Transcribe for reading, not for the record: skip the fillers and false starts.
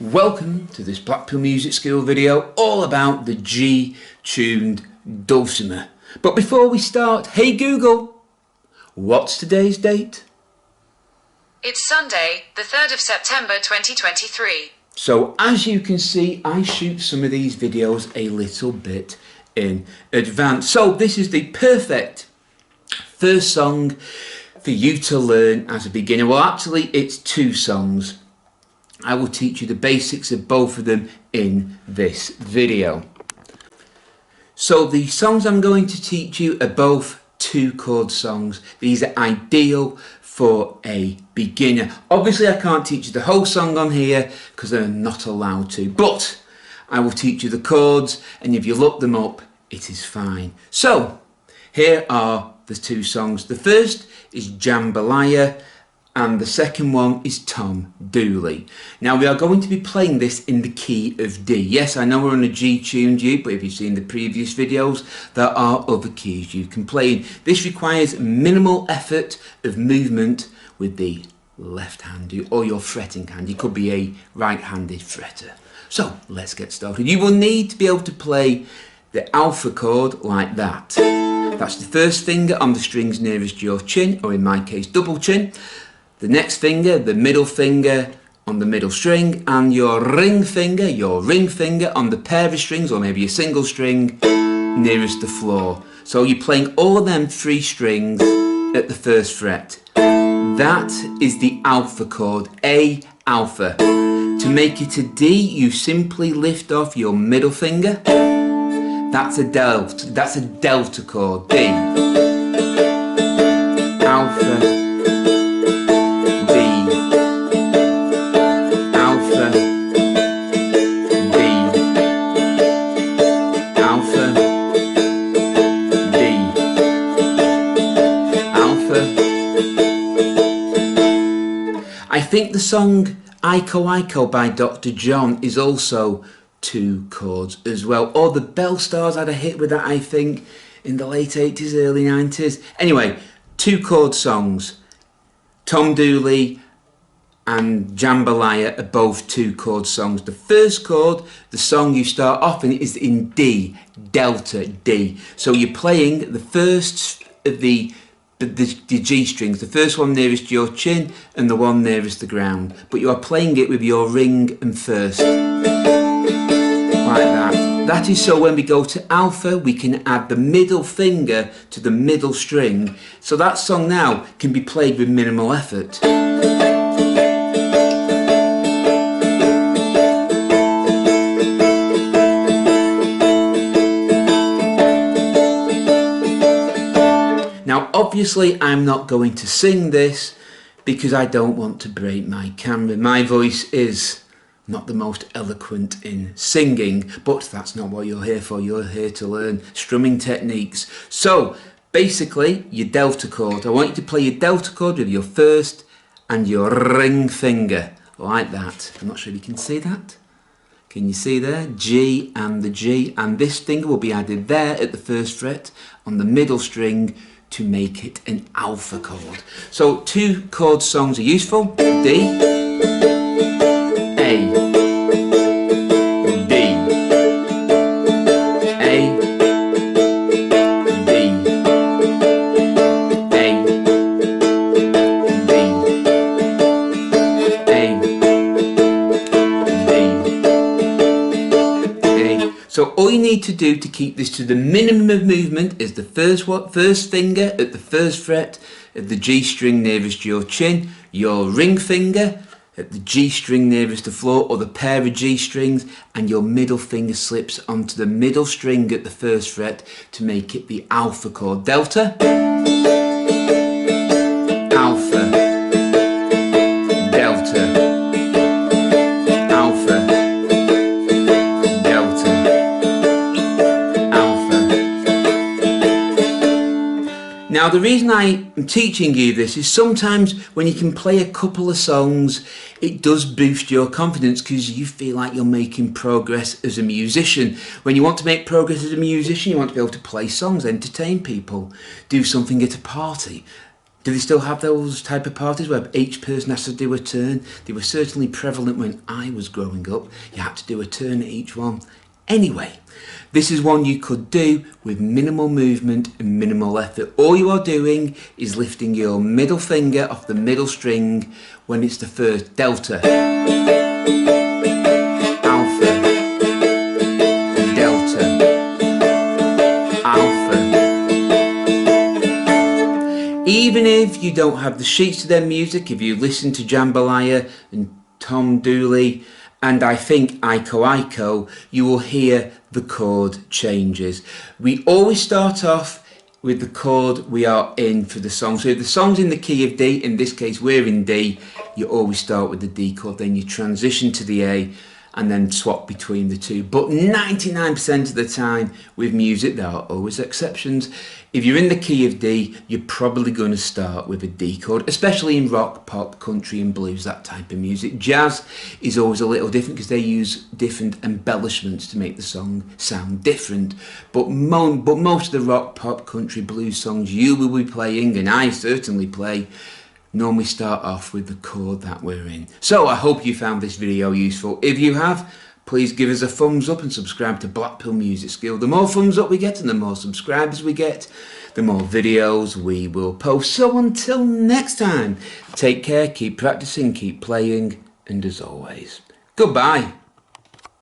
Welcome to this Blackpool Music School video all about the G-tuned dulcimer. But before we start, hey Google, what's today's date? It's Sunday, the 3rd of September 2023. So as you can see, I shoot some of these videos a little bit in advance. So this is the perfect first song for you to learn as a beginner. Well, actually it's two songs. I will teach you the basics of both of them in this video. So the songs I'm going to teach you are both two chord songs. These are ideal for a beginner. Obviously I can't teach you the whole song on here because I'm not allowed to, but I will teach you the chords, and if you look them up it is fine. So here are the two songs. The first is Jambalaya, and the second one is Tom Dooley. Now we are going to be playing this in the key of D. Yes, I know we're on a G-tuned U, but if you've seen the previous videos, there are other keys you can play in. This requires minimal effort of movement with the left hand or your fretting hand. You could be a right-handed fretter. So let's get started. You will need to be able to play the alpha chord like that. That's the first finger on the strings nearest your chin, or in my case double chin. The next finger, the middle finger on the middle string, and your ring finger on the pair of strings, or maybe a single string nearest the floor. So you're playing all of them three strings at the first fret. That is the alpha chord, A alpha. To make it a D, you simply lift off your middle finger. That's a delta chord, D. Alpha. I think the song Iko Iko by Dr. John is also two chords as well. Or the Bell Stars had a hit with that, I think, in the late 80s, early 90s. Anyway, two chord songs. Tom Dooley and Jambalaya are both two chord songs. The first chord, the song you start off in, is in D, delta D. So you're playing the first of the G strings, the first one nearest your chin and the one nearest the ground, but you are playing it with your ring and first, like that. That is so when we go to alpha we can add the middle finger to the middle string, so that song now can be played with minimal effort. Now obviously I'm not going to sing this because I don't want to break my camera. My voice is not the most eloquent in singing, but that's not what you're here for. You're here to learn strumming techniques. So basically your delta chord, I want you to play your delta chord with your first and your ring finger like that. I'm not sure if you can see that. Can you see there? G and the G, and this finger will be added there at the first fret on the middle string to make it an alpha chord. So two chord songs are useful. D, A, D, A, D, A, D, A, D, A. So all you need to do to keep this to the minimum of movement is the first finger at the first fret of the G string nearest your chin, your ring finger at the G string nearest the floor or the pair of G strings, and your middle finger slips onto the middle string at the first fret to make it the alpha chord. Delta, alpha, delta, alpha, delta, alpha. Now the reason I am teaching you this is sometimes when you can play a couple of songs it does boost your confidence because you feel like you're making progress as a musician. When you want to make progress as a musician, you want to be able to play songs, entertain people, do something at a party. Do they still have those type of parties where each person has to do a turn? They were certainly prevalent when I was growing up. You had to do a turn at each one. Anyway, this is one you could do with minimal movement and minimal effort. All you are doing is lifting your middle finger off the middle string when it's the first delta, alpha, delta, alpha. Even if you don't have the sheets to their music, if you listen to Jambalaya and Tom Dooley, and I think Iko Iko, you will hear the chord changes. We always start off with the chord we are in for the song. So if the song's in the key of D, in this case we're in D, you always start with the D chord, then you transition to the A and then swap between the two. But 99% of the time with music, there are always exceptions. If you're in the key of D, you're probably going to start with a D chord, especially in rock, pop, country and blues, that type of music. Jazz is always a little different because they use different embellishments to make the song sound different. But most of the rock, pop, country, blues songs you will be playing, and I certainly play, normally start off with the chord that we're in. So I hope you found this video useful. If you have, please give us a thumbs up and subscribe to Blackpool Music Skill. The more thumbs up we get and the more subscribers we get, the more videos we will post. So until next time, take care, keep practicing, keep playing, and as always, goodbye.